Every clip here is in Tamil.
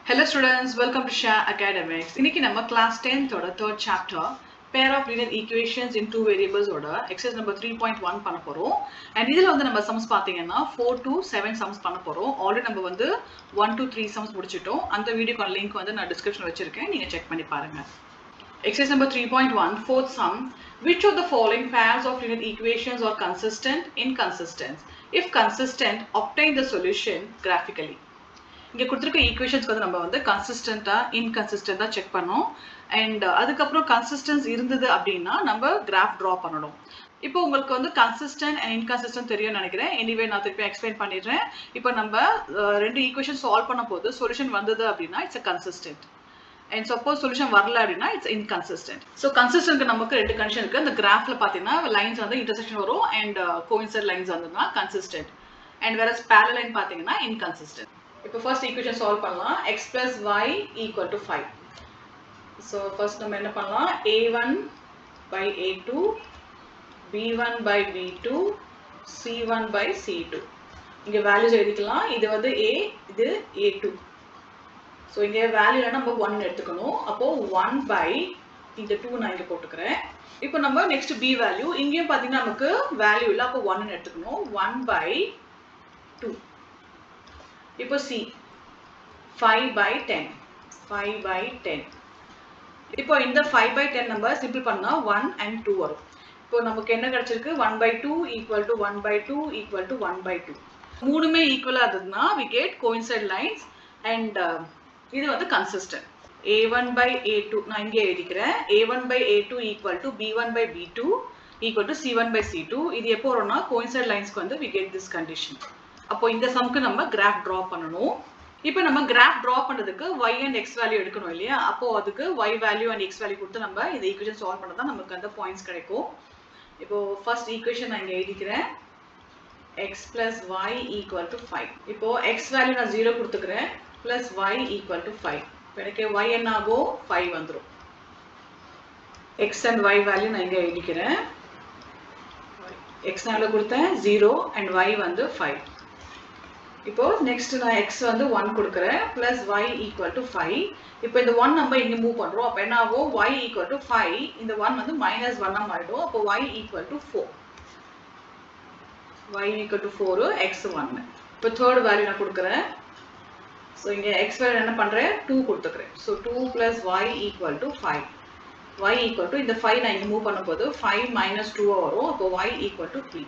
Hello students, welcome to Shah Academics. இன்னைக்கு நம்ம class 10th ஓட third chapter pair of linear equations in two variables ஓட exercise number 3.1 பண்ண போறோம். And இதுல வந்து நம்ம sums பாத்தீங்கன்னா 4 to 7 sums பண்ண போறோம். ஆல்ரெடி நம்ம வந்து 1 to 3 sums முடிச்சிட்டோம். அந்த வீடியோக்கான லிங்க் வந்து நான் டிஸ்கிரிப்ஷன்ல வச்சிருக்கேன். நீங்க செக் பண்ணி பாருங்க. Exercise number 3.1, fourth sum. Which of the following pairs of linear equations are consistent? Inconsistent. If consistent, obtain the solution graphically. இங்க கொடுத்திருக்க ஈக்குவேஷன்ஸ்க்கு வந்து நம்ம வந்து கன்சிஸ்டன்ட்டா இன்கன்சிஸ்டன்ட்டா செக் பண்ணோம். அண்ட் அதுக்கப்புறம் கன்சிஸ்டன்ஸ் இருந்தது அப்படின்னா நம்ம கிராஃப் ட்ரா பண்ணணும். இப்போ உங்களுக்கு வந்து கன்சிஸ்டன்ட் அண்ட் இன்கன்சிஸ்டன்ட் தெரியும்னு நினைக்கிறேன். எனிவே நான் திருப்பி எக்ஸ்பிளைன் பண்ணிடுறேன். இப்போ நம்ம ரெண்டு ஈக்குவேஷன் சால்வ் பண்ண போது சொல்யூஷன் வந்தது அப்படின்னா it's a consistent. And suppose solution வரல அப்படின்னா இட்ஸ் இன்கன்சிஸ்டன்ட். ஸோ கன்சிஸ்டன்ட்க்கு நமக்கு ரெண்டு கண்டிஷன் இருக்கு. அந்த கிராஃப்ல பார்த்தீங்கன்னா லைன்ஸ் வந்து இன்டர்செக்ஷன் வரும் அண்ட் கோயின்சைட் லைன்ஸ் வந்ததுன்னா கன்சிஸ்டன்ட். அண்ட் வேற பேரலல் லைன் பார்த்தீங்கன்னா இன்கன்சிஸ்டன்ட். இப்போ ஃபர்ஸ்ட் ஈக்குவேஷன் சால்வ் பண்ணலாம். x plus y equal to 5. So first நம்ம என்ன பண்ணலாம், a1 by a2 b1 by b2 c1 by c2 இங்கே வேல்யூஸ் எழுதிக்கலாம். இது வந்து a, இது a2. ஸோ இங்கே வேல்யூல நம்ம 1 எடுத்துக்கணும். அப்போ 1 by இந்த 2 நான் இங்கே போட்டுக்கிறேன். இப்போ நம்ம நெக்ஸ்ட் b வேல்யூ இங்கேயும் பார்த்தீங்கன்னா நமக்கு வேல்யூ இல்லை, அப்போ 1 எடுத்துக்கணும். 1 by 2. இப்போ C 5 by 10. 5 by 10. இப்போ இந்த 5 by 10 நம்ம சிம்பிள் பண்ணா 1 and 2 வரும். இப்போ நமக்கு என்ன கிடைச்சிருக்கு, 1 by 2 equal to 1 by 2 equal to 1 by 2. மூணுமே ஈக்குவலா இருந்ததுன்னா we get coincide lines and இது வந்து consistent. A1 by A2 நான் இங்கே எழுதிக்கிறேன். A1 by A2 equal to B1 by B2 equal to C1 by C2. இது எப்போ வரும்னா coincide linesக்கு வந்து we get this condition. அப்போ இந்த சம்க்கு நம்ம கிராஃப் டிரா பண்ணணும். இப்போ நம்ம கிராஃப் டிரா பண்றதுக்கு y and x வேல்யூ எடுக்கணும் இல்லையா? அப்போ அதுக்கு y value and x value கொடுத்து நம்ம இந்த ஈக்குவேஷன் சால்வ் பண்ணா தான் நமக்கு அந்த பாயிண்ட்ஸ் கிடைக்கும். இப்போ ஃபர்ஸ்ட் ஈக்குவேஷன் நான் இங்க எழுதிக்கிறேன். x plus y equal to 5. இப்போ x வேல்யூ நான் 0 கொடுத்துக்கிறேன் plus y equal to 5. இப்போ எனக்கு y என்ன ஆகும், 5 வந்துரும். x and y வேல்யூ நான் இங்க எழுதிக்கிறேன். x நான் கொடுத்தேன் 0 and y வந்து 5. இப்போ நெக்ஸ்ட் நான் x வந்து 1 கொடுக்கிறேன் plus y equal to 5. இப்போ இந்த 1 நம்ம இங்க மூவ் பண்றோம். அப்ப என்ன ஆகும், y equal to 5, இந்த 1 வந்து -1 ஆ மாறிடும். அப்போ y equal to 4. y equal to 4 x1. இப்போ third வேல்யூ நான் கொடுக்கிறேன். சோ இங்க x வேல்யூ என்ன பண்றேன், 2 கொடுத்துக்கிறேன். So 2 plus y equal to 5. y equal to இந்த 5 நான் இங்க மூவ் பண்ணும்போது 5 minus 2 வரும். அப்போ y equal to 3.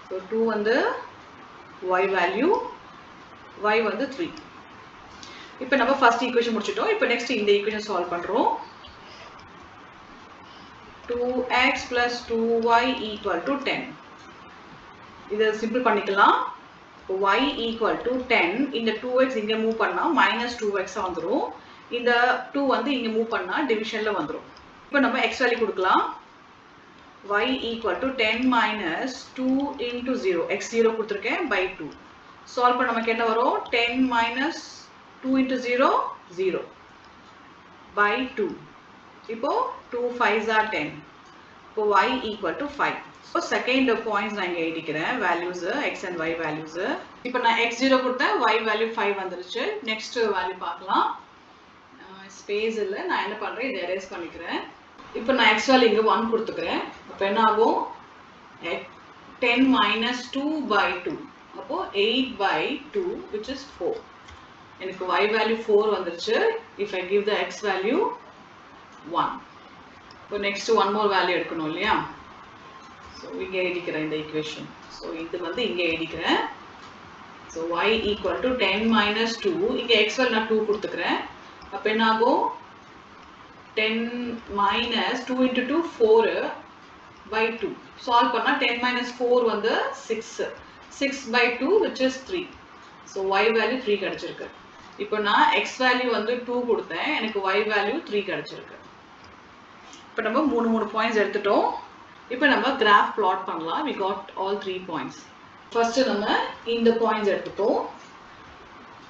சோ 2 வந்து y value, y வந்து 3. இப்போ நம்ம ஃபர்ஸ்ட் ஈக்குவேஷன் முடிச்சிட்டோம். இப்போ நெக்ஸ்ட் இந்த ஈக்குவேஷன் சால்வ் பண்றோம். 2x plus 2y equal to 10. இத சிம்பிள் பண்ணிக்கலாம். y equal to 10. இந்த 2x இங்க மூவ் பண்ணா -2x வந்துரும். இந்த 2 வந்து இங்க மூவ் பண்ணா டிவிஷன்ல வந்துரும். இப்போ நம்ம x வேல்யூ கொடுக்கலாம். y equal to 10 minus 2 into 0. x 0 கொடுத்திருக்கேன் by 2. சால்வ் பண்ண நமக்கு என்ன வரும், 10 minus 2 into 0 0 by 2. இப்போ 2 5s are 10. இப்போ y equal to 5. So second points நான் இங்க எழுதிக்கிறேன் values x and y values. இப்போ நான் x 0 கொடுத்தேன், y வேல்யூ 5 வந்துருச்சு. நெக்ஸ்ட் வேல்யூ பார்க்கலாம். ஸ்பேஸ் இல்ல, நான் என்ன பண்றேன், இதை எரேஸ் பண்ணிக்கிறேன். இப்போ நான் x வேல்யூ இங்க 1 கொடுத்துக்கிறேன். அப்போ என்ன ஆகும், 10 minus 2 by 2. அப்போ 8 by 2 which is 4. எனக்கு y value 4 வந்துருச்சு. if I give the x value 1. இப்போ next one more value எடுக்கணும் இல்லையா? so இங்க எழுதிக்கிறேன் இந்த equation. so இது வந்து இங்க எழுதிக்கிறேன். so y equal to 10 minus 2. இங்க x value நான் 2 கொடுத்துக்கிறேன். அப்போ என்ன ஆகும், 10 minus 2 into 2 4 by 2. சால்வ் பண்ணா 10 minus 4 வந்து 6. 6 by 2 which is 3. so y value 3 கிடைச்சிருக்கு. இப்போ நான் x value வந்து 2 கொடுத்தேன், எனக்கு y value 3 கிடைச்சிருக்கு. இப்போ நம்ம மூணு பாயிண்ட்ஸ் எடுத்துட்டோம். இப்போ நம்ம கிராஃப் plot பண்ணலாம். we got all 3 points. First நம்ம இந்த பாயிண்ட்ஸ் எடுத்துட்டோம்.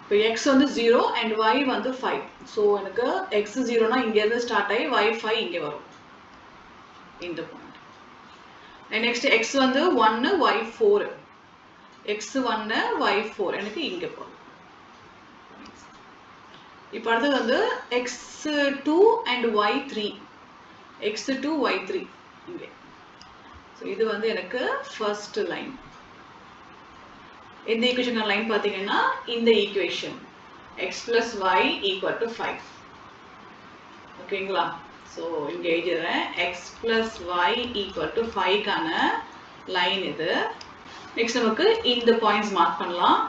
இப்போ x வந்து 0 and y வந்து 5. so எனக்கு x 0 னா இங்க இருந்து ஸ்டார்ட் ஆகி y 5 இங்க வரும் இந்த பாயிண்ட். நெக்ஸ்ட் x வந்து 1 y 4. x 1 y 4 எனக்கு இங்க போகும். இப்போ அடுத்து வந்து x2 and y3 x2 y3 இங்கே. ஸோ இது வந்து எனக்கு ஃபர்ஸ்ட் லைன். இந்த ஈக்குவேஷன் லைன் பார்த்தீங்கன்னா இந்த equation x plus y equal to 5. ஓகேங்களா? ஸோ இங்கே எழுதிடுறேன் x plus y equal to 5க்கான லைன் இது. நெக்ஸ்ட் நமக்கு இந்த பாயிண்ட்ஸ் மார்க் பண்ணலாம்.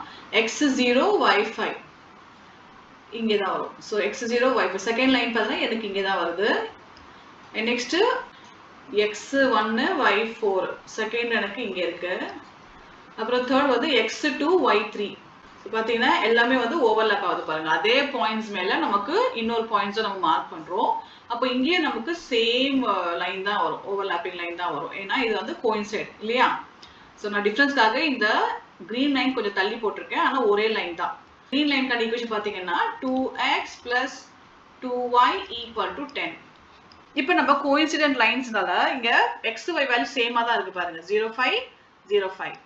x0 y5 இங்கே தான் வரும். So x0 y5 second line பார்த்தீங்கன்னா எனக்கு இங்கே தான் வருது. நெக்ஸ்ட் x1 y4 செகண்ட் எனக்கு இங்கே இருக்கு. அப்புறம் தேர்ட் வந்து x2 y3. பார்த்தீங்கன்னா எல்லாமே வந்து ஓவர்லாப் ஆகுது பாருங்க. அதே பாயிண்ட்ஸ் மேல நமக்கு இன்னொரு பாயிண்ட்ஸை நம்ம மார்க் பண்றோம். அப்போ இங்கேயே நமக்கு சேம் லைன் தான் வரும், ஓவர்லாப்பிங் லைன் தான் வரும். ஏன்னா இது வந்து கோயின்சைட் இல்லையா? ஸோ நான் டிஃபரன்ஸ்க்காக இந்த கிரீன் லைன் கொஞ்சம் தள்ளி போட்டிருக்கேன். ஆனால் ஒரே லைன் தான். கிரீன் லைனுக்கான ஈக்குவேஷன் பார்த்தீங்கன்னா 2x plus 2y equal to 10. இப்போ நம்ம கோயின்சிடென்ட் லைன்ஸ்னால இங்க x y வேல்யூ சேமா தான் இருக்கு பாருங்க. 05 05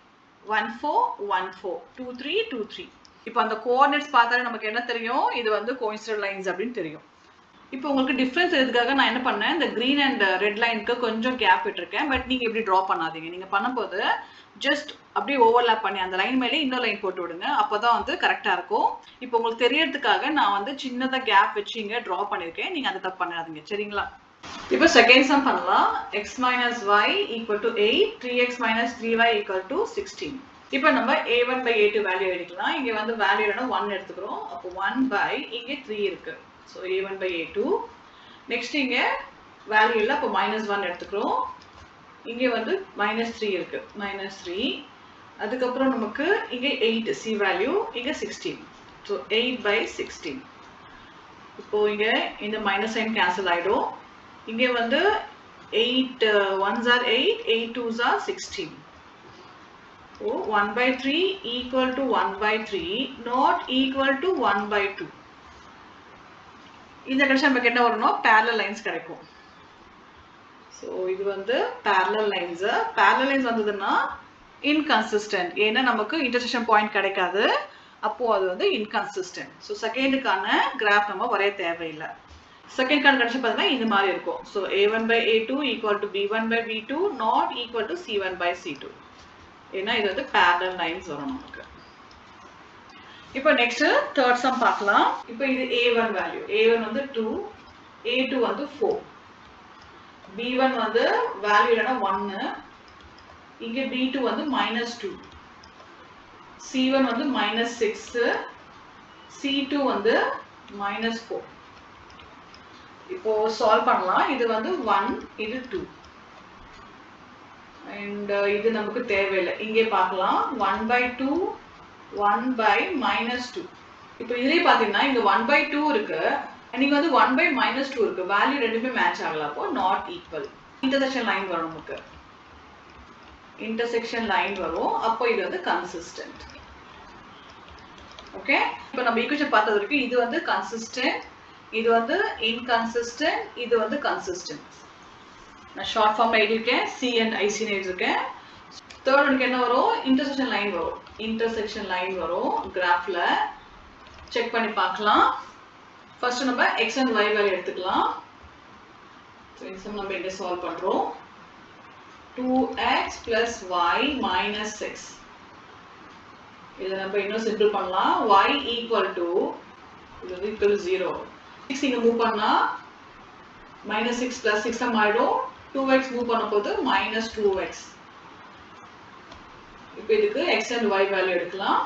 14 14 23 23. இப்போ அந்த கோஆர்டினேட்ஸ் பார்த்தாலே நமக்கு என்ன தெரியும்? இது வந்து கோயின்சிடென்ட் லைன்ஸ் அப்படின்னு தெரியும். இப்போ உங்களுக்கு டிஃபரன்ஸ் எதுக்காக நான் என்ன பண்ணேன், இந்த கிரீன் அண்ட் ரெட் லைனுக்கு கொஞ்சம் கேப் விட்டுருக்கேன். பட் நீங்க எப்படி ட்ரா பண்ணாதீங்க. நீங்க பண்ணும்போது ஜஸ்ட் அப்படியே ஓவர்லாப் பண்ணி அந்த லைன் மேலே இன்னொரு லைன் போட்டு விடுங்க. அப்போதான் வந்து கரெக்டா இருக்கும். இப்போ உங்களுக்கு தெரியறதுக்காக நான் வந்து சின்னதா கேப் வச்சு இங்க ட்ரா பண்ணிருக்கேன். நீங்க அதை தப்பு பண்ணாதீங்க, சரிங்களா? இப்போ செகண்ட் சம் பண்ணலாம். x minus y equal to 8, 3x minus 3y equal to 16. இப்போ நம்ம a1 by a2 வேல்யூ எடுக்கலாம். இங்க வந்து வேல்யூ என்ன 1 எடுத்துக்கிறோம். அப்போ 1 by இங்க 3 இருக்கு. So a1 by a2. Next இங்க வேல்யூ இல்லை, அப்போ -1 எடுத்துக்கிறோம். இங்கே வந்து -3 இருக்கு, -3. அதுக்கப்புறம் நமக்கு இங்கே 8 c வேல்யூ, இங்க 16. So 8 by 16. இப்போ இங்க இந்த மைனஸ் சைன் கேன்சல் ஆயிடும். இங்கே வந்து 8 1s are 8, 8 2s are 16. So 1 by 3 equal to 1 by 3 not equal to 1 by 2. இந்த கண்டிஷன் நமக்கு என்ன வரும்னா parallel lines கிடைக்கும். ஸோ இது வந்து parallel lines. Parallel lines வந்ததுன்னா inconsistent. ஏன்னா நமக்கு இன்டர்செக்ஷன் பாயிண்ட் கிடைக்காது. அப்போ அது வந்து inconsistent. ஸோ செகண்டுக்கான கிராஃப் நம்ம வரைய தேவையில்லை. செகண்ட் கண்டிஷன் பார்த்தீங்கன்னா இந்த மாதிரி இருக்கும். So a1 by a2 equal to b1 by b2 not equal to c1 by c2. ஏன்னா இது வந்து parallel lines வரும் நமக்கு. இப்போ நெக்ஸ்ட் தேர்ட் சம் பார்க்கலாம். இப்போ இது a1 வேல்யூ. a1 வந்து 2, a2 வந்து 4. b1 வந்து வேல்யூ என்னன்னா 1. இங்க b2 வந்து -2. c1 வந்து -6. c2 வந்து -4. இப்போ சால்வ் பண்ணலாம். இது வந்து 1, இது 2. அண்ட் இது நமக்கு தேவையில்லை. இங்கே பார்க்கலாம் 1 by 2, 1 by -2. இப்போ இதுலயே பார்த்தீங்கன்னா இங்க 1 by 2 இருக்கு. நீங்க வந்து 1 by -2 இருக்கு. வேல்யூ ரெண்டுமே மேட்ச் ஆகல. அப்போ நாட் ஈக்குவல். இன்டர்செக்ஷன் லைன் வரும் நமக்கு. இன்டர்செக்ஷன் லைன் வரும். அப்போ இது வந்து கன்சிஸ்டன்ட். ஓகே? இப்போ நம்ம ஈக்குவேஷன் பார்த்தது வரைக்கும் இது வந்து கன்சிஸ்டன்ட், இது வந்து இன்கன்சிஸ்டன்ட், இது வந்து கன்சிஸ்டன்ட். நான் ஷார்ட் ஃபார்ம்ல எழுதிருக்கேன். C and IC ன்னு எழுதிருக்கேன். தேர்ட் ஒன்க்கு என்ன வரும்? இன்டர்செக்ஷன் லைன் வரும். இன்டர்செக்ஷன் லைன் வரும். கிராஃப்ல செக் பண்ணி பார்க்கலாம். ஃபர்ஸ்ட் நம்ம x and y வேல்யூ எடுத்துக்கலாம். ஸோ இந்த சம் நம்ம இங்க சால்வ் பண்றோம். 2x plus y minus 6. இதை நம்ம இன்னும் சிம்பிள் பண்ணலாம். y equal to இது வந்து equal to 0. 6 இங்க மூவ் பண்ணா -6 plus 6 ஆயிடும். 2x மூவ் பண்ண போது -2x. இப்போ இதுக்கு x and y வேல்யூ எடுக்கலாம்.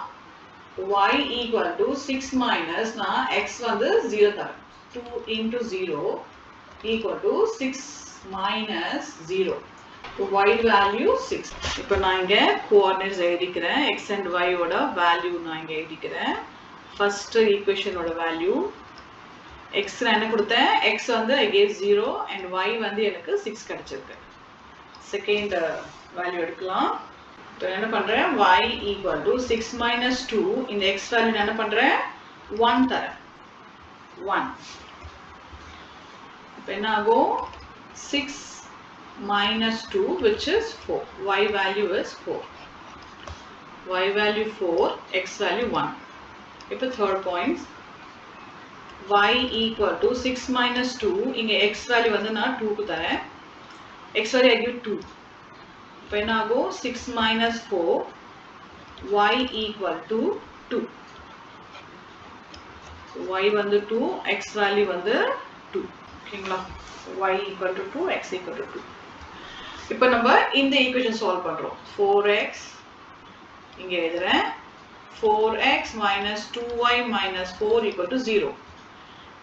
y equal to 6 minus நான் x வந்து 0 தரேன். 2 into 0 equal to 6 minus 0. y value 6. இப்போ நான் இங்க கோஆர்டினேட்ஸ் எழுதிக்கிறேன். x and y ஓட வேல்யூ நான் இங்க எழுதிக்கிறேன். ஃபர்ஸ்ட் ஈக்குவேஷனோட வேல்யூ x நான் என்ன கொடுத்தேன்? x வந்து I gave 0 and y வந்து எனக்கு 6 கிடைச்சிருக்கு. செகண்ட் வேல்யூ எடுக்கலாம். இப்போ என்ன பண்றேன்? y equal to 6 minus 2. இந்த x வேல்யூ நான் என்ன பண்றேன்? 1 தரேன். 1. இப்போ என்ன ஆகும்? 6 minus 2 which is 4. Y value is 4. Y value 4, x value 1. இப்போ third point. y equal to 6 minus 2. இங்க x value வந்து நான் 2 க்கு தரேன். x value I give 2. இப்போ என்ன ஆகும் 6 minus 4 y equal to 2. So y வந்து 2, x value வந்து 2. ஓகேங்களா? y equal to 2, x equal to 2. இப்போ நம்ம இந்த ஈக்குவேஷன் சால்வ் பண்றோம். 4x இங்க எழுதுறேன். 4x minus 2y minus 4 equal to 0.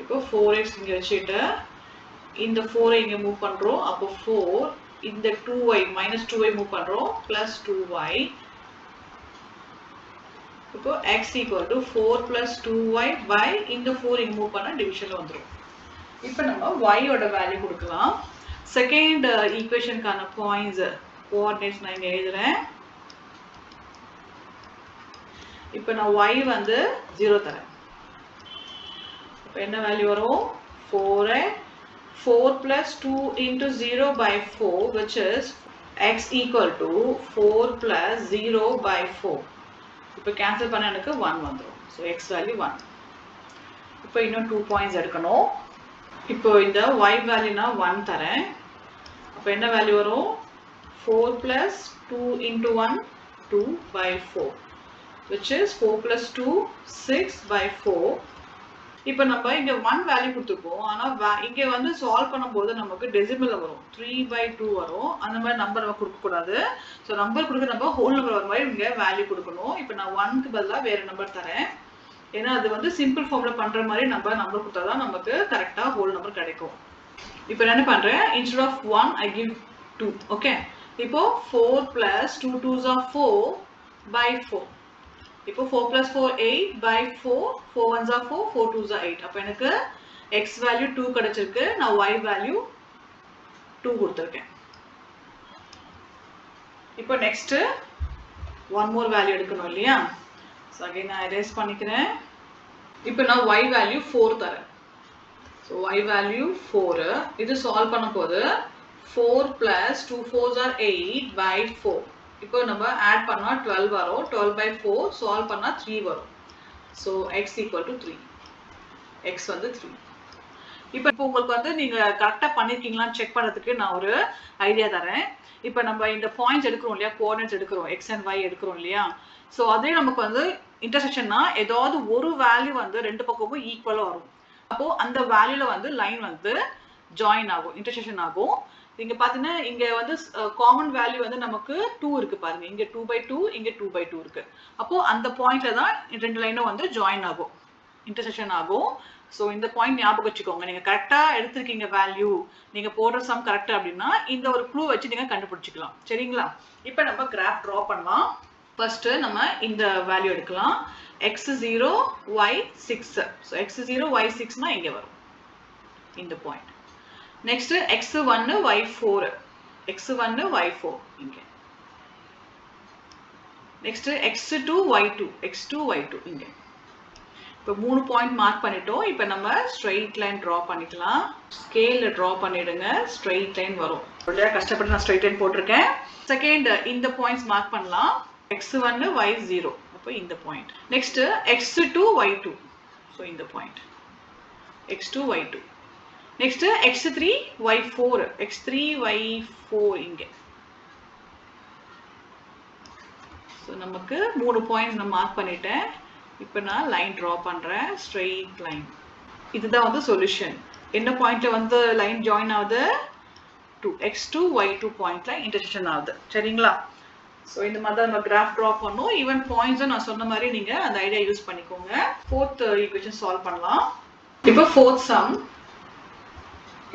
இப்போ 4x இங்க வச்சிட்டு இந்த 4 இங்க மூவ் பண்றோம். அப்போ 4 இந்த 2y minus 2y மூவ் பண்றோம் plus 2y. இப்போ x equal to 4 plus 2y by இந்த 4 இங்க மூவ் பண்ணா டிவிஷன்ல வந்துரும். இப்போ நம்ம y ஓட வேல்யூ கொடுக்கலாம். செகண்ட் ஈக்குவேஷனுக்கான பாயிண்ட்ஸ் கோஆர்டினேட்ஸ் நான் இங்க எழுதுறேன். இப்போ நான் y வந்து 0 தரேன். இப்போ என்ன வேல்யூ வரும் 4 plus 2 into 0 by 4 which is x equal to 4 plus 0 by 4. இப்போ கேன்சல் பண்ண எனக்கு 1 வந்துரும். So x value 1. இப்போ இன்னும் 2 பாயிண்ட்ஸ் எடுக்கணும். இப்போ இந்த y வேல்யூ நான் 1 தரேன். அப்போ என்ன வேல்யூ வரும் 4 plus 2 into 1 2 by 4 which is 4 plus 2 6 by 4. இப்போ நம்ம இங்க 1 வேல்யூ கொடுத்துப்போம். ஆனா இங்க வந்து சால்வ் பண்ணும்போது நமக்கு டெசிமல்ல வரும் 3 by 2 வரும். அந்த மாதிரி நம்பர் நம்ம கொடுக்க கூடாது. சோ நம்பர் கொடுக்க நம்ம ஹோல் நம்பர் வர மாதிரி இங்க வேல்யூ கொடுக்கணும். இப்போ நான் 1 க்கு பதிலா வேற நம்பர் தரேன். ஏன்னா அது வந்து சிம்பிள் ஃபார்ம்ல பண்ற மாதிரி நம்ம நம்பர் கொடுத்தா தான் நமக்கு கரெக்ட்டா ஹோல் நம்பர் கிடைக்கும். இப்போ நான் என்ன பண்றேன் instead of 1 I give 2. Okay. இப்போ 4 plus 2 2s are 4 by 4. இப்போ 4 plus 4 8 by 4 4 1s are 4 4 2s are 8. அப்ப எனக்கு x value 2 கிடைச்சிருக்கு. நான் y value 2 கொடுத்திருக்கேன். இப்போ next one more value எடுக்கணும் இல்லையா? So again நான் erase பண்ணிக்கிறேன். இப்போ நான் y value 4 தரேன். So y value 4 இது சால்வ் பண்ணும்போது 4 plus 2 4s are 8 by 4. இப்போ நம்ம ஆட் பண்ணா 12 வரும். 12 by 4 சால்வ் பண்ணா 3 வரும். So x equal to 3. x வந்து 3. இப்போ உங்களுக்கு வந்து நீங்க கரெக்ட்டா பண்ணிருக்கீங்களான்னு செக் பண்றதுக்கு நான் ஒரு ஐடியா தரேன். இப்போ நம்ம இந்த பாயிண்ட்ஸ் எடுக்கிறோம் இல்லையா கோஆர்டினேட்ஸ் எடுக்கிறோம் x and y எடுக்கிறோம் இல்லையா சோ அதே நமக்கு வந்து இன்டர்செக்ஷன்னா ஏதாவது ஒரு வேல்யூ வந்து ரெண்டு பக்கமும் ஈக்குவலா வரும். அப்போ அந்த வேல்யூல வந்து லைன் வந்து ஜாயின் ஆகும் இன்டர்செக்ஷன் ஆகும். இங்க பாத்தீங்கன்னா இங்க வந்து காமன் வேல்யூ வந்து நமக்கு 2 இருக்கு பாருங்க. இங்க 2 by 2 இங்க 2 by 2 இருக்கு. அப்போ அந்த பாயிண்ட்ல தான் ரெண்டு லைனும் வந்து ஜாயின் ஆகும் இன்டர்செக்ஷன் ஆகும். சோ இந்த பாயிண்ட் ஞாபகம் வச்சுக்கோங்க. நீங்க கரெக்ட்டா எடுத்துக்கிங்க வேல்யூ நீங்க போடுற சம் கரெக்ட் அப்படினா இந்த ஒரு க்ளூ வச்சு நீங்க கண்டுபிடிச்சிக்கலாம். சரிங்களா? இப்போ நம்ம கிராஃப் டிரா பண்ணலாம். ஃபர்ஸ்ட் நம்ம இந்த வேல்யூ எடுக்கலாம். x0 y6. So x0 y6 னா இங்க வரும் இந்த point. Next x1 y4 x1 y4 இங்க. Next x2 y2 x2 y2 இங்க. இப்போ மூணு பாயிண்ட் மார்க் பண்ணிட்டோம். இப்போ நம்ம ஸ்ட்ரைட் லைன் டிரா பண்ணிக்கலாம். ஸ்கேல்ல டிரா பண்ணிடுங்க. ஸ்ட்ரைட் லைன் வரும். ரொம்ப கஷ்டப்பட்டு நான் ஸ்ட்ரைட் லைன் போட்டுருக்கேன். செகண்ட் இந்த பாயிண்ட்ஸ் மார்க் பண்ணலாம். x1 y0 அப்போ இந்த point. Next x2 y2 so இந்த point x2 y2. Next x3 y4 x3 y4 இங்க. சோ நமக்கு மூணு பாயிண்ட்ஸ் நான் மார்க் பண்ணிட்டேன். இப்போ நான் லைன் டிரா பண்றேன் ஸ்ட்ரைட் லைன். இதுதான் வந்து சொல்யூஷன். என்ன பாயிண்ட்ல வந்து லைன் ஜாயின் ஆகுது 2 x2 y2 பாயிண்ட்ல இன்டர்செக்ஷன் ஆகுது. சரிங்களா? சோ இந்த மாதிரி நம்ம கிராஃப் டிரா பண்ணோம். ஈவன் பாயிண்ட்ஸ் நான் சொன்ன மாதிரி நீங்க அந்த ஐடியா யூஸ் பண்ணிக்கோங்க. ஃபோர்த் ஈக்குவேஷன் சால்வ் பண்ணலாம். இப்போ ஃபோர்த் சம்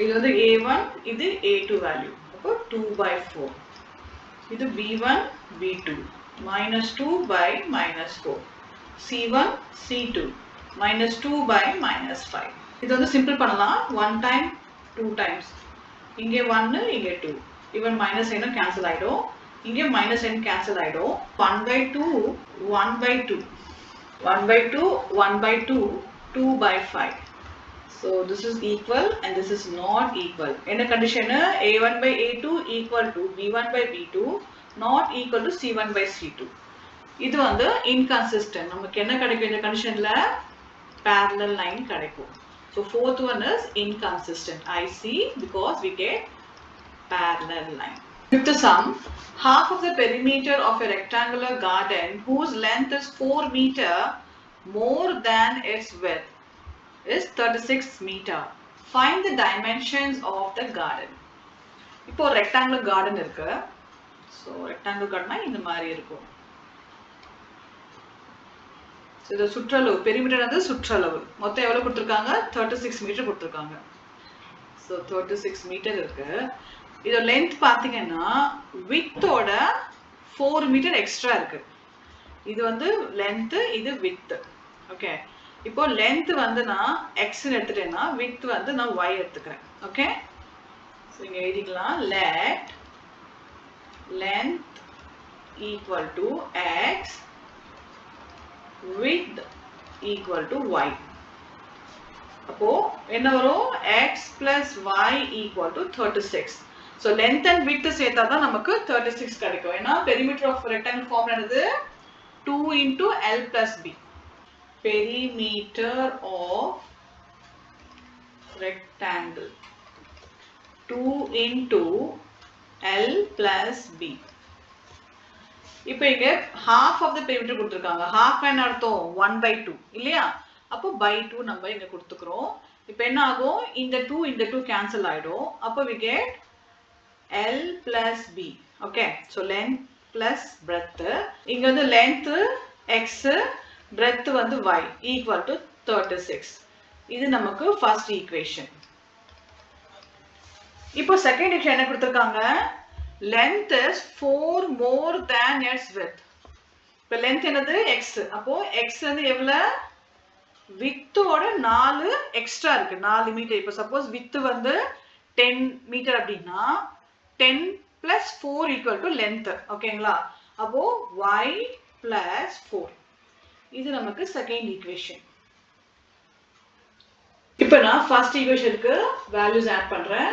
இது வந்து a1 இது a2 வேல்யூ. அப்போ 2 by 4. இது b1 b2 -2 by -4. c1 c2 -2 by -5. இது வந்து சிம்பிள் பண்ணலாம். 1 time 2 times. இங்க 1 இங்க 2. ஈவன் மைனஸ் n கேன்சல் ஆயிடும். இங்க -n cancel ஆயிடும். 1 by 2 1 by 2 1 by 2 1 by 2 2 by 5. So this is equal and this is not equal. என்ன condition a1 by a2 equal to b1 by b2 not equal to c1 by c2. இது வந்து inconsistent. நமக்கு என்ன கிடைக்கும் இந்த கண்டிஷன்ல parallel line கிடைக்கும். So fourth one is inconsistent. IC because we get parallel line. Fifth sum, half of the perimeter of a rectangular garden whose length is 4 meter more than its width is 36 meter. Find the dimensions of the garden. இப்போ rectangular garden இருக்கு. So rectangular garden இந்த மாதிரி இருக்கும். So the சுற்றளவு perimeter வந்து சுற்றளவு. மொத்தம் எவ்வளவு கொடுத்திருக்காங்க? 36 மீட்டர் கொடுத்திருக்காங்க. So 36 மீட்டர் இருக்கு. இதோட length பாத்தீங்கன்னா width ஓட 4 மீட்டர் எக்ஸ்ட்ரா இருக்கு. இது வந்து length, இது width. ஓகே. இப்போ length வந்து நான் x ன்னு எடுத்துட்டேன்னா width வந்து நான் y எடுத்துக்கிறேன். ஓகே? So இங்க எழுதிக்கலாம் let length equal to x width equal to y. அப்போ என்ன வரும்? x plus y equal to 36. So length and width சேர்த்தா தான் நமக்கு 36 கிடைக்கும். ஏன்னா perimeter of rectangle formula என்னது? 2 into L plus B. Perimeter of rectangle 2 into L plus B. இப்போ இங்க half of the perimeter கொடுத்திருக்காங்க. half என்ன அர்த்தம்? 1/2 இல்லையா? அப்போ by 2 நம்ம இங்க கொடுத்துக்கிறோம். இப்போ என்ன ஆகும்? இந்த 2 cancel ஆயிடும். அப்போ we get L plus B. Okay, so length plus breadth. இங்க வந்து length x, breadth வந்து y equal to 36. இது நமக்கு first equation. இப்போ second equation என்ன கொடுத்திருக்காங்க? Length is 4 more than its width. இப்போ length என்னது? x. அப்போ x வந்து எவ்வளவு? width ஓட 4 எக்ஸ்ட்ரா இருக்கு. 4 மீட்டர். இப்போ suppose width வந்து 10 மீட்டர் அப்படின்னா 10 plus 4 equal to length. ஓகேங்களா? அப்போ y plus 4. இது நமக்கு second equation. இப்போ நான் first equationக்கு values add பண்றேன்.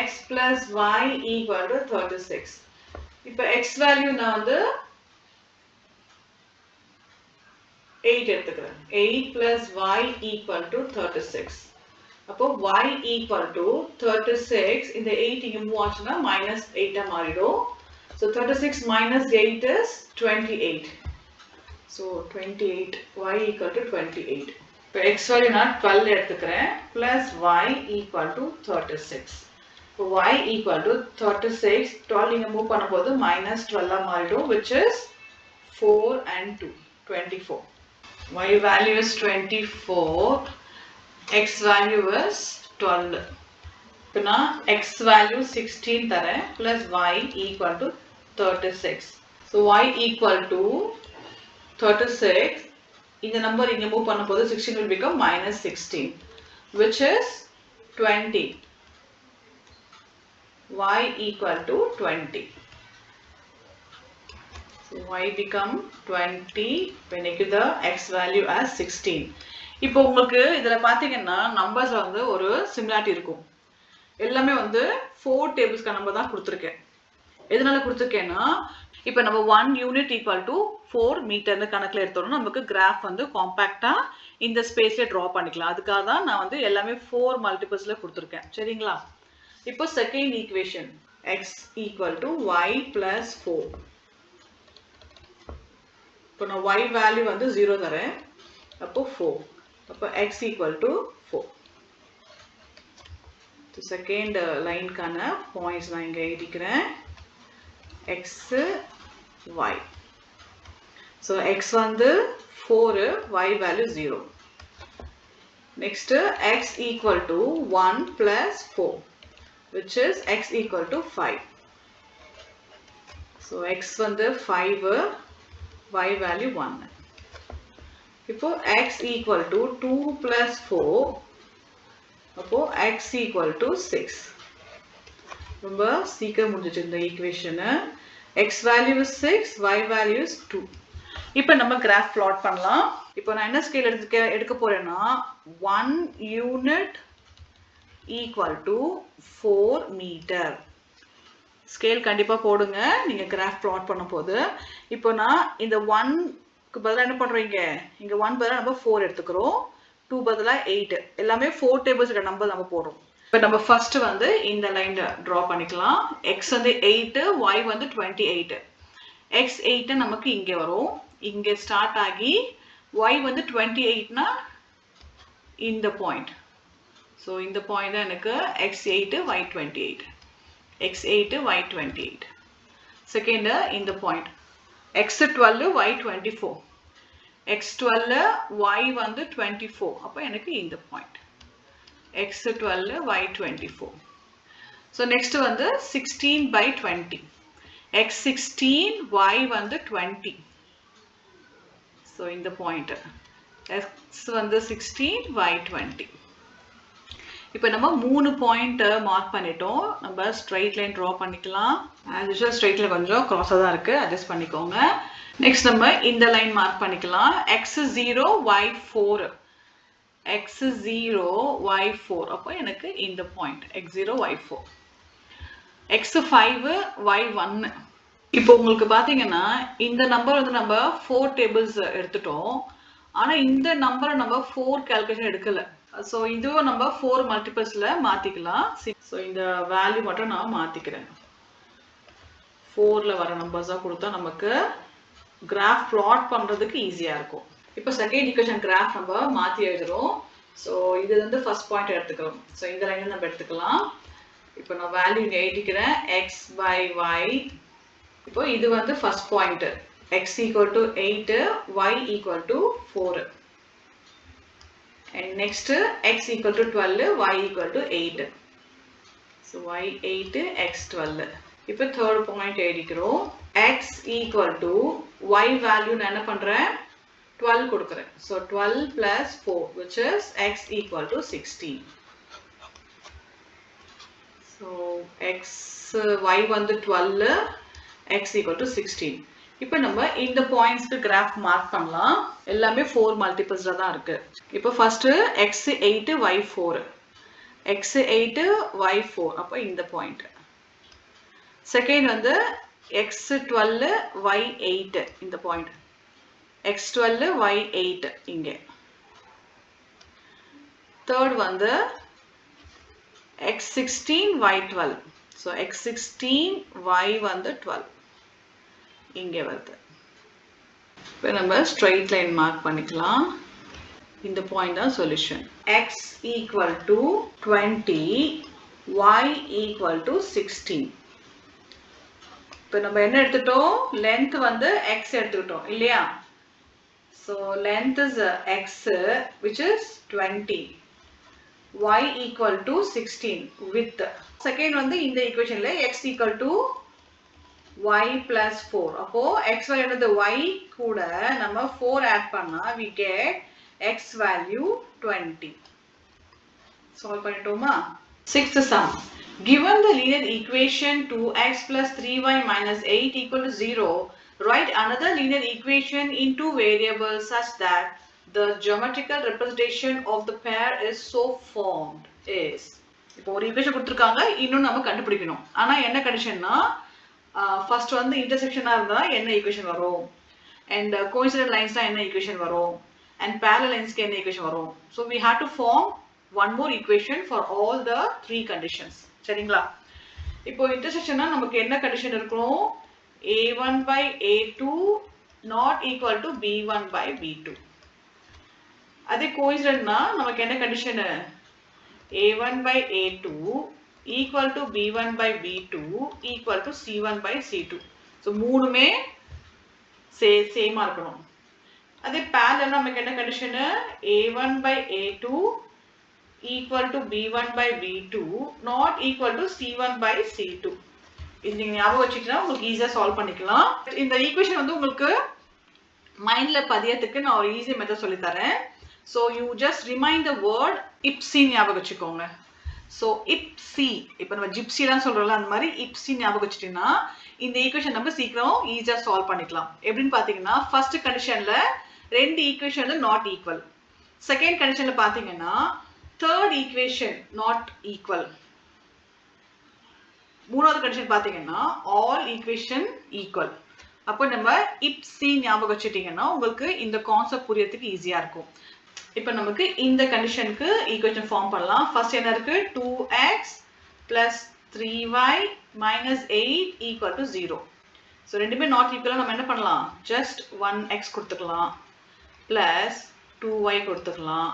x plus y equal to 36. இப்போ x value நான் வந்து 8 எடுத்துக்கிறேன். 8 plus y equal to 36. அப்போ y equal to 36. இந்த 8 இங்க மூவ் ஆச்சுன்னா minus 8 மாறிடும். So 36 minus 8 is 28. So 28, y equal to 28. இப்போ x value நான் 12 எடுத்துக்கிறேன். Plus y equal to 36. இப்போ y equal to 36. 12 இங்க மூவ் பண்ணும்போது minus 12 மாறிடும், which is 4 and 2, 24. Y value is 24. X value is 12. இப்போ நான் x value 16 தரேன். Plus y equal to 36. So y equal to 36. இந்த நம்பர் இங்க மூவ் பண்ணும்போது 16 will become minus 16, which is 20. Y equal to 20. So y become 20 when I give the x value as 16. இப்போ உங்களுக்கு இதுல பாத்தீங்கன்னா நம்பர்ஸ்ல வந்து ஒரு சிமிலாரிட்டி இருக்கும். எல்லாமே வந்து 4 டேபிள்ஸ்க்கு நம்பர் தான் கொடுத்திருக்கேன். எதனால கொடுத்திருக்கேன்னா இப்போ நம்ம 1 யூனிட் ஈக்குவல் டு 4 மீட்டர்னு கணக்குல எடுத்தோம்னா நமக்கு கிராஃப் வந்து காம்பாக்டா இந்த ஸ்பேஸ்ல டிரா பண்ணிக்கலாம். அதுக்காக தான் நான் வந்து எல்லாமே 4 மல்டிபிள்ஸ்ல கொடுத்திருக்கேன். சரிங்களா? இப்போ second equation x equal to y plus 4. இப்போ நான் y வேல்யூ வந்து 0 தரேன். அப்போ 4. அப்போ x equal to 4. So second line கான points நான் இங்க எழுதிக்கிறேன். x y. So x வந்து 4, y value 0. Next x equal to 1 plus 4, which is x equal to 5. So x வந்து 5, y value 1. இப்போ x equal to 2 plus 4, அப்போ x equal to 6. ரொம்ப சீக்கிரம் முடிஞ்சிச்சு இந்த equation. x value is 6, y value is 2. இப்போ நம்ம கிராஃப் plot பண்ணலாம். இப்போ நான் என்ன ஸ்கேல் எடுக்க போறேன்னா 1 unit equal to 4 metre. Scale கண்டிப்பா போடுங்க நீங்க கிராஃப் plot பண்ணும்போது. இப்போ நான் இந்த 1 க்கு பதிலா என்ன பண்றீங்க? இங்க 1 பதிலா நம்ம 4 எடுத்துக்கிறோம். 2 பதிலா 8 எல்லாமே 4 டேபிள்ஸ் நம்பர் நம்ம போடுறோம். இப்போ நம்ம ஃபர்ஸ்ட் வந்து இந்த லைன் டிரா பண்ணிக்கலாம். x வந்து 8, y வந்து 28. x 8 நமக்கு இங்க வரும், இங்க ஸ்டார்ட் ஆகி y வந்து 28னா இந்த பாயிண்ட். ஸோ இந்த பாயிண்ட் தான் எனக்கு x 8 y 28, x 8 y 28. Second இந்த point x 12 y 24, x 12 y வந்து 24. அப்போ எனக்கு இந்த point x 12 y 24. So next வந்து 16 by 20, x 16 y வந்து 20. So இந்த பாயிண்ட் x வந்து 16 y 20. இப்போ நம்ம 3 பாயிண்ட் மார்க் பண்ணிட்டோம். நம்ம ஸ்ட்ரைட் லைன் டிரா பண்ணிக்கலாம். as usual ஸ்ட்ரைட் லைன் கொஞ்சம் கிராஸா தான் இருக்கு, அட்ஜஸ்ட் பண்ணிக்கோங்க. நெக்ஸ்ட் நம்ம இந்த லைன் மார்க் பண்ணிக்கலாம். x 0 y 4, x 0 y 4. அப்போ எனக்கு இந்த point x 0 y 4, x 5 y 1. இப்போ உங்களுக்கு பாத்தீங்கன்னா இந்த நம்பர் வந்து நம்ம 4 டேபிள்ஸ் எடுத்துட்டோம். ஆனா இந்த நம்பரை நம்ம 4 கால்குலேஷன் எடுக்கல. ஸோ இதுவும் நம்ம 4 மல்டிபிள்ஸ்ல மாத்திக்கலாம். ஸோ இந்த வேல்யூ மட்டும் நான் மாத்திக்கிறேன். 4ல வர நம்பர்ஸா கொடுத்தா நமக்கு கிராஃப் பிளாட் பண்றதுக்கு ஈஸியா இருக்கும். இப்போ செகண்ட் ஈக்குவேஷன் கிராஃப் நம்ம மாத்தி எழுதுறோம். ஸோ இது வந்து ஃபர்ஸ்ட் பாயிண்ட் எடுத்துக்கிறோம். ஸோ இந்த லைன் நம்ம எடுத்துக்கலாம். இப்போ நான் வேல்யூ எழுதிக்கிறேன் x by y. இப்போ இது வந்து first point x equal to 8, y equal to 4. And next x equal to 12, y equal to 8. So y 8, x 12. இப்போ third point எழுதிக்கிறோம். x equal to y value நான் என்ன பண்றேன் 12 கொடுக்கிறேன். So 12 plus 4 which is x equal to 16. So x y வந்து 12, x equal to 16. இப்போ நம்ம இந்த பாயிண்ட்ஸ்க்கு கிராஃப் மார்க் பண்ணலாம். எல்லாமே 4 மல்டிபிள்ஸ்ல தான் இருக்கு. இப்போ first x 8 y 4, x 8 y 4. அப்போ இந்த பாயிண்ட். செகண்ட் வந்து x 12 y 8, இந்த பாயிண்ட் x 12 y 8 இங்க. தேர்ட் வந்து x 16 y 12. So x 16 y வந்து 12 இங்க வருது. இப்போ நம்ம ஸ்ட்ரைட் லைன் மார்க் பண்ணிக்கலாம். இந்த பாயிண்ட் தான் solution. x equal to 20, y equal to 16. இப்போ நம்ம என்ன எடுத்துட்டோம், லென்த் வந்து x எடுத்துக்கிட்டோம் இல்லையா? So length is x which is 20, y equal to 16 with. Second வந்து இந்த ஈக்குவேஷன்ல x equal to y plus 4. அப்போ x value y கூட நம்ம 4 add பண்ணா we get x value 20. Solve பண்ணிட்டோமா? Sixth sum. Given the linear equation 2x plus 3y minus 8 equal to 0, write another linear equation in two variables such that the geometrical representation of the pair is so formed is. இப்போ ஒரு ஈக்குவேஷன் கொடுத்திருக்காங்க, இன்னும் நம்ம கண்டுபிடிக்கணும். ஆனா என்ன கண்டிஷன்னா ஃபர்ஸ்ட் வந்து இன்டர்செக்ஷனா இருந்தா என்ன ஈக்குவேஷன் வரும், அண்ட் கோஇன்சிடென்ட் லைன்ஸ்னா என்ன ஈக்குவேஷன் வரும், அண்ட் parallel லைன்ஸ்க்கு என்ன ஈக்குவேஷன் வரும். So we have to form one more equation for all the three conditions. சரிங்களா? இப்போ இன்டர்செக்ஷனா நமக்கு என்ன கண்டிஷன் இருக்கும், a1 by a2 not equal to b1 by b2. அதே கோஇன்சிடென்ட்னா நமக்கு என்ன condition, a1 by a2 equal to b1 by b2 equal to c1 by c2. So மூணுமே சேமா இருக்கணும். அதே parallel நமக்கு என்ன condition, a1 by a2 equal to b1 by b2 not equal to c1 by c2. இது நீங்க ஞாபகம் வச்சுக்கிட்டா உங்களுக்கு ஈஸியா சால்வ் பண்ணிக்கலாம். இந்த ஈக்குவேஷன் வந்து உங்களுக்கு மைண்ட்ல பதியத்துக்கு நான் ஒரு ஈஸி மெத்தட் சொல்லி தரேன். So you just remind the word ipsi ஞாபகம் வச்சுக்கோங்க. So ipsi, இப்போ நம்ம ஜிப்சி தான் சொல்றோம்ல, அந்த மாதிரி ipsi ஞாபகம் வச்சிட்டீங்கன்னா இந்த ஈக்குவேஷன் நம்ம சீக்கிரம் ஈஸியா சால்வ் பண்ணிக்கலாம். எப்படின்னு பாத்தீங்கன்னா ஃபர்ஸ்ட் கண்டிஷன்ல ரெண்டு ஈக்குவேஷன்ல நாட் ஈக்குவல், செகண்ட் கண்டிஷன்ல பாத்தீங்கன்னா தேர்ட் ஈக்குவேஷன் நாட் ஈக்குவல், மூணாவது கண்டிஷன் பாத்தீங்கன்னா ஆல் ஈக்குவேஷன் ஈக்குவல். அப்போ நம்ம ipsi ஞாபகம் வச்சிட்டீங்கன்னா உங்களுக்கு இந்த கான்செப்ட் புரியறதுக்கு ஈஸியா இருக்கும். இப்போ நமக்கு இந்த கண்டிஷனுக்கு ஈக்குவேஷன் ஃபார்ம் பண்ணலாம். ஃபர்ஸ்ட் என்ன இருக்கு? 2x plus 3y minus 8 equal to 0. So ரெண்டுமே நாட் ஈக்குவலாக நம்ம என்ன பண்ணலாம்? ஜஸ்ட் 1x கொடுத்துக்கலாம், ப்ளஸ் 2y கொடுத்துக்கலாம்,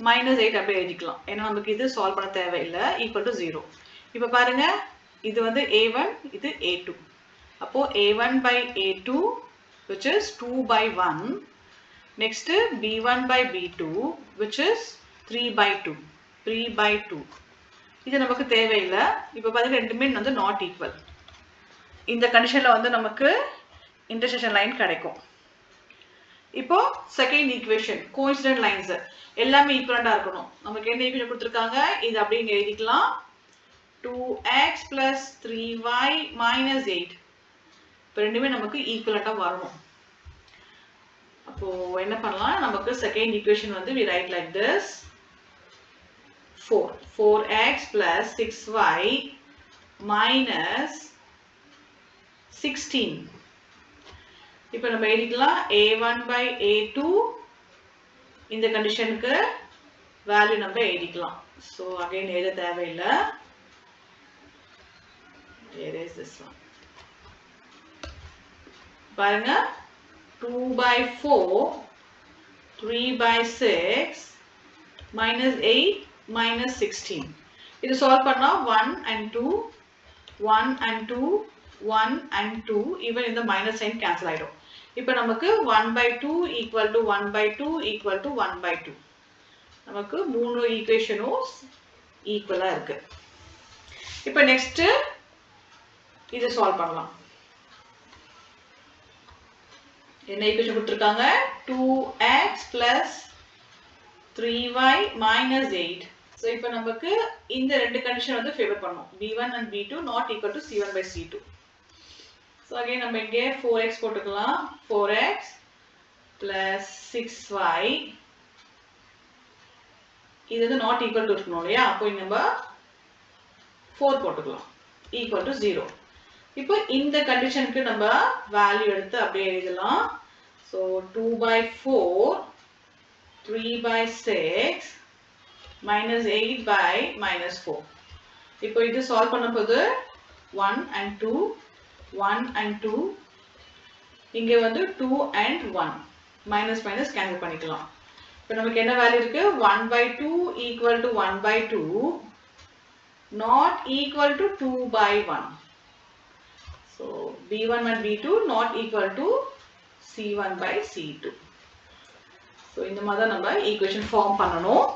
மைனஸ் 8 அப்படியே எழுதிக்கலாம். ஏன்னா நமக்கு இது சால்வ் பண்ண தேவையில்லை. Equal to 0. இப்போ பாருங்க, இது வந்து a1, இது a2. அப்போ a1 by a2 which is 2 by 1. Next b1 by b2 which is 3 by 2. 3 by 2. இது நமக்கு தேவையில்லை. இப்போ பாருங்க ரெண்டுமே வந்து நாட் ஈக்குவல். இந்த கண்டிஷன்ல வந்து நமக்கு இன்டர்செக்ஷன் லைன் கிடைக்கும். இப்போ செகண்ட் ஈக்குவேஷன் கோஇன்சிடென்ட் லைன்ஸ் எல்லாமே ஈக்குவலண்டா இருக்கணும். நமக்கு என்ன ஈக்குவேஷன் கொடுத்திருக்காங்க? இது அப்படியே எழுதிக்கலாம். 2x plus 3y minus 8. இப்போ ரெண்டுமே நமக்கு ஈக்குவலண்டா வரணும். அப்போ என்ன பண்ணலாம்? நமக்கு செகண்ட் ஈக்குவேஷன் வந்து we write like this. 4x plus 6y minus 16. இப்போ நம்ம எழுதிக்கலாம் a1 by a2. இந்த கண்டிஷனுக்கு வேல்யூ நம்ம எழுதிக்கலாம். ஸோ அகைன் எழுத தேவையில்லை. Here is this one. பாருங்க, 2 by 4, 3 by 6, minus 8, minus 16. இது சால்வ் பண்ணா 1 and 2, 1 and 2, 1 and 2, even இந்த மைனஸ் சைன் கேன்சல் ஆயிடும். இப்போ நமக்கு 1 by 2 equal to 1 by 2 equal to 1 by 2. நமக்கு மூணு ஈக்குவேஷனும் ஈக்குவலா இருக்கு. இப்போ நெக்ஸ்ட் இது சால்வ் பண்ணலாம். என்ன ஈக்குவேஷன் கொடுத்திருக்காங்க? 2x plus 3y minus 8. So இப்போ நமக்கு இந்த ரெண்டு கண்டிஷன் வந்து ஃபேவர் பண்ணும். b1 and b2 not equal to c1 by c2. So again நம்ம இங்கே 4x போட்டுக்கலாம். 4x plus 6y. இது வந்து நாட் ஈக்குவல் டு இருக்கணும் இல்லையா? அப்போ இங்க நம்ம 4 போட்டுக்கலாம். Equal to 0. இப்போ இந்த கண்டிஷனுக்கு நம்ம வேல்யூ எடுத்து அப்படியே எழுதலாம். So 2 by 4, 3 by 6, minus 8 by minus 4. இப்போ இது சால்வ் பண்ண போது 1 and 2, 1 and 2. இங்கே வந்து 2 and 1. மைனஸ் மைனஸ் கேன்சல் பண்ணிக்கலாம். இப்போ நமக்கு என்ன வேல்யூ இருக்கு? 1 by 2 equal to 1 by 2, not equal to 2 by 1. So b1 and b2 not equal to c1 by c2. So இந்த மாதிரி நம்ம ஈக்குவேஷன் ஃபார்ம் பண்ணணும்.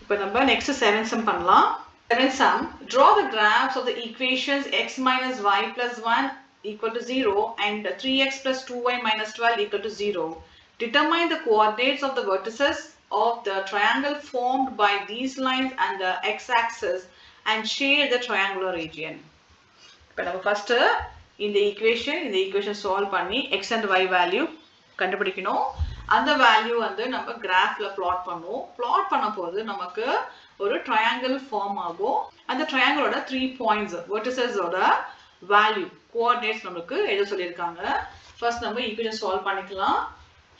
இப்போ நம்ம நெக்ஸ்ட் 7th sum பண்ணலாம். 7th sum, draw the graphs of the equations x minus y plus 1 equal to 0 and 3x plus 2y minus 12 equal to 0. Determine the coordinates of the vertices of the triangle formed by these lines and the x-axis and shade the triangular region. இப்போ நம்ம ஃபர்ஸ்ட் இந்த ஈக்குவேஷன் சால்வ் பண்ணி x and y வேல்யூ கண்டுபிடிக்கணும். அந்த வேல்யூ வந்து நம்ம கிராஃப்ல பிளாட் பண்ணுவோம். பிளாட் பண்ண போது நமக்கு ஒரு ட்ரையாங்கிள் ஃபார்ம் ஆகும். அந்த ட்ரையாங்கிளோட 3 பாயிண்ட்ஸ் வெர்டிசஸோட வேல்யூ கோஆர்டினேட்ஸ் நமக்கு எழுத சொல்லியிருக்காங்க. ஃபர்ஸ்ட் நம்ம ஈக்குவேஷன் சால்வ் பண்ணிக்கலாம்.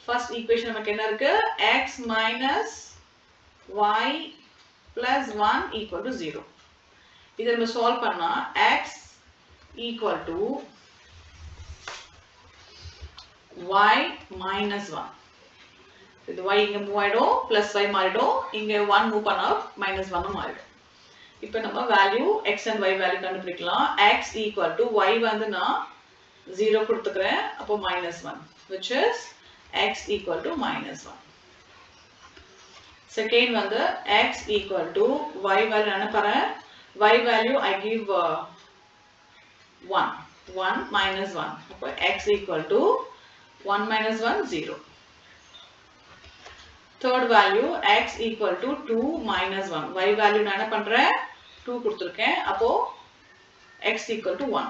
ஃபர்ஸ்ட் ஈக்குவேஷன் நமக்கு என்ன இருக்கு? x minus y plus 1 equal to 0. இதை நம்ம சால்வ் பண்ணா x equal to y minus 1. இது y இங்க மூவ் ஆயிடும், பிளஸ் y மாறிடும், இங்க 1 மூவ் பண்ணா மைனஸ் 1 மாறிடும். இப்போ நம்ம value x and y value கண்டுபிடிக்கலாம். x equal to y வந்து நான் 0 கொடுத்துக்கிறேன், அப்போ minus 1, which is x equal to minus 1. Second வந்து x equal to y value என்ன பாறேன்? y value I give 1 minus 1. அப்போ x equal to 1 minus 1 0. Third value x equal to 2 minus 1. y value நான் என்ன பண்றேன்? 2 கொடுத்திருக்கேன். அப்போ x equal to 1.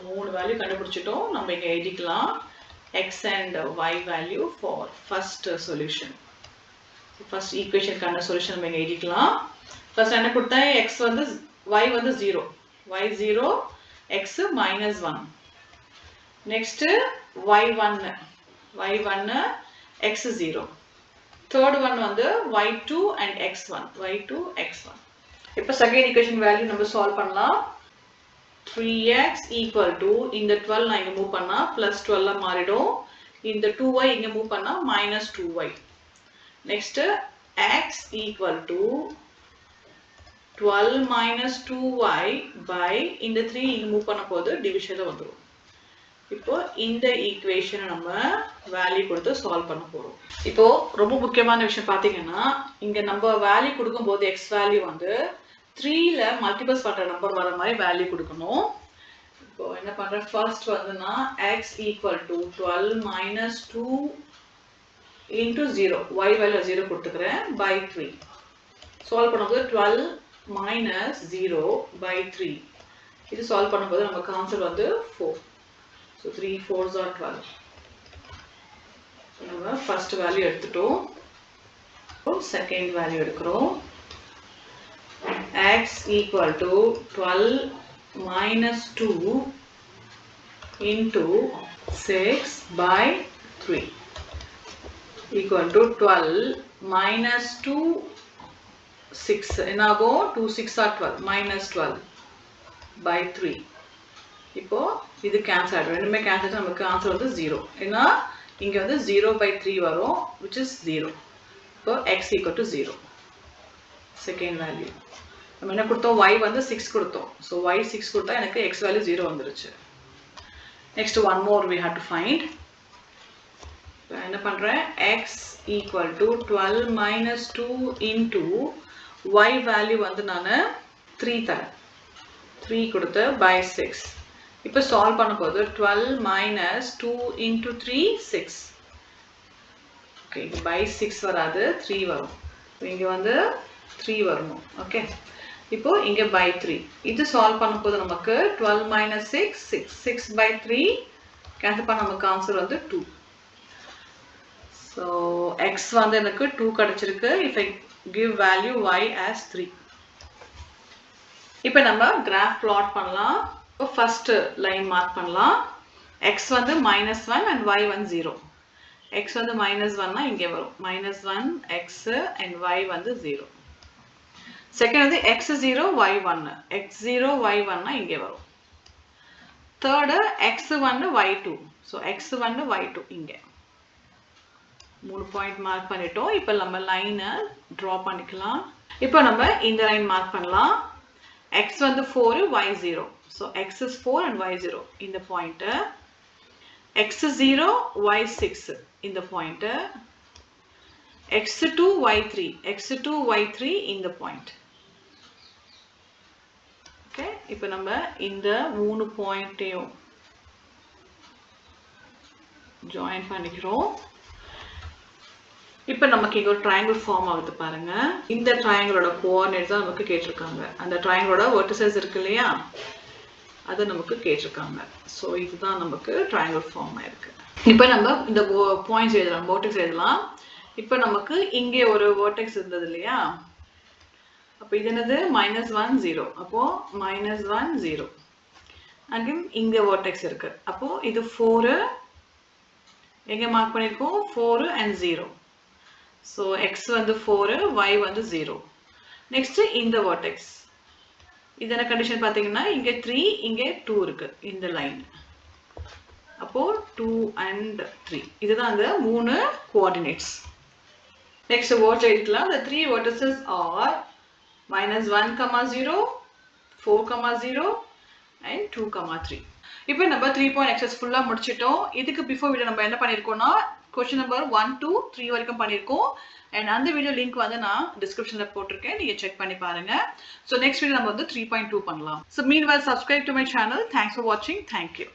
மூணு வேல்யூ கண்டுபிடிச்சிட்டோம். நம்ம இங்க எழுதிக்கலாம் x and y value for first solution. First equation கான solution நம்ம இங்க எழுதிக்கலாம். First என்ன கொடுத்தேன்? x வந்து y வந்து 0. y 0, x minus 1. Next y1, x 0. third one வந்து y2 and x1. y2 x1. இப்போ second equation value நம்ம solve பண்ணலாம். 3x equal to இந்த 12 நான் இங்க மூவ் பண்ணா plus 12 மாறிடும். இந்த 2y இங்க மூவ் பண்ணா minus 2y. Next x equal to 12 minus 2y by இந்த 3 இங்க மூவ் பண்ண போது டிவிஷன்ல வந்துரும். இப்போ இந்த ஈக்குவேஷனை நம்ம வேல்யூ கொடுத்து சால்வ் பண்ண போறோம். இப்போ ரொம்ப முக்கியமான விஷயம் பாத்தீங்கன்னா இங்க நம்ம வேல்யூ கொடுக்கும்போது x வேல்யூ வந்து 3ல மல்டிபிள்ஸ் பண்ற நம்பர் வர மாதிரி வேல்யூ கொடுக்கணும். இப்போ என்ன பண்றேன் ஃபர்ஸ்ட் வந்துனா x equal to 12 minus 2 into 0 y value 0 கொடுத்துக்கிறேன் by 3. சால்வ் பண்ணும்போது 12 minus 0 by 3. இது சால்வ் பண்ணும்போது நமக்கு ஆன்சர் வந்து 4. So 3 4s are 12. நம்ம first value எடுத்துட்டோம். second value எடுக்கிறோம். x equal to 12 minus 2 into 6 by 3 equal to 12 minus 2 6 என்னாகும் 2 6 are 12 minus 12 by 3. இப்போ இது கேன்சல் ஆயிடும். ரெண்டுமே கேன்சல் ஆயிட்டு நமக்கு ஆன்சர் வந்து 0. ஏன்னா இங்க வந்து 0 by 3 வரும் which is 0. இப்போ x equal to 0. Second value நம்ம என்ன கொடுத்தோம் y வந்து 6 கொடுத்தோம். so y 6 கொடுத்தா எனக்கு x வேல்யூ 0 வந்துருச்சு. next one more we have to find. என்ன பண்றேன் x equal to 12 minus 2 into y value வந்து நான் 3 தரேன். 3 கொடுத்து by 6. இப்போ சால்வ் பண்ணும்போது 12 minus 2 into 3 6. ஓகே by 6 வராது 3 வரும். இங்க வந்து 3 வரணும். ஓகே இப்போ இங்க by 3. இது சால்வ் பண்ணும்போது நமக்கு 12 minus 6 6 6 by 3 கேன்சல் பண்ண நமக்கு ஆன்சர் வந்து 2. so x வந்து எனக்கு 2 கிடைச்சிருக்கு. if I give value y as 3. இப்போ நம்ம graph plot பண்ணலாம். first line mark பண்ணலாம். x வந்து -1 and y வந்து 0. x வந்து -1 னா இங்கே வரும். -1 x and y வந்து 0. second வந்து x 0 y 1. x 0 y 1 னா இங்கே வரும். third x 1 y 2. so x 1 y 2 இங்கே. 3 பாயிண்ட் மார்க் பண்ணிட்டோம். இப்போ நம்ம லைனை டிரா பண்ணிக்கலாம். இப்போ நம்ம இந்த லைன் மார்க் பண்ணலாம். x வந்து 4 y 0. so x is 4 and y 0 in the pointer. x 0 y 6 in the pointer. x 2 y 3 x 2 y 3 in the point. okay இப்போ நம்ம இந்த 3 பாயிண்டையும் ஜாயின் பண்ணிக்கிறோம். இப்போ நமக்கு இங்க ஒரு ட்ரையாங்கிள் ஃபார்ம் ஆகுது பாருங்க. இந்த ட்ரையாங்கிளோட கோஆர்டினேட்ஸ் தான் நமக்கு கேட்டிருக்காங்க. அந்த ட்ரையாங்கிளோட வெர்டிசஸ் இருக்கு இல்லையா அது நமக்கு கேட்டிருக்காங்க. ஸோ இதுதான் நமக்கு ட்ரையாங்கிள் ஃபார்ம் ஆயிருக்கு. இப்போ நம்ம இந்த பாயிண்ட்ஸ் எழுதலாம், வெர்டெக்ஸ் எழுதலாம். இப்போ நமக்கு இங்கே ஒரு வெர்டெக்ஸ் இருந்தது இல்லையா, அப்போ இது என்னது -1 0. அப்போ -1 0. அகைன் இங்க வெர்டெக்ஸ் இருக்கு. அப்போ இது 4 எங்க மார்க் பண்ணிருக்கோம் 4 and 0. so x வந்து 4 y வந்து 0. next இந்த vertex இது என்ன கண்டிஷன் பாத்தீங்கன்னா இங்க 3 இங்க 2 இருக்கு இந்த லைன். அப்போ 2 and 3 இதுதான் அந்த மூணு கோஆர்டினேட்ஸ். next வேர்ட்ஸ் எழுதிக்கலாம். the three vertices are -1, 0, 4, 0 and 2, 3. இப்போ நம்ம 3 point exercise ஃபுல்லா முடிச்சிட்டோம். இதுக்கு பிஃபோர் வீடியோ நம்ம என்ன பண்ணிருக்கோம்னா क्वेश्चन नंबर 1 to 3 வரைக்கும் பண்ணிருக்கோம். and அந்த வீடியோ லிங்க் வந்து நான் டிஸ்கிரிப்ஷன்ல போட்டுருக்கேன், நீங்க செக் பண்ணி பாருங்க. so next வீடியோ நம்ம வந்து 3.2 பண்ணலாம். so meanwhile subscribe to my channel. thanks for watching. thank you.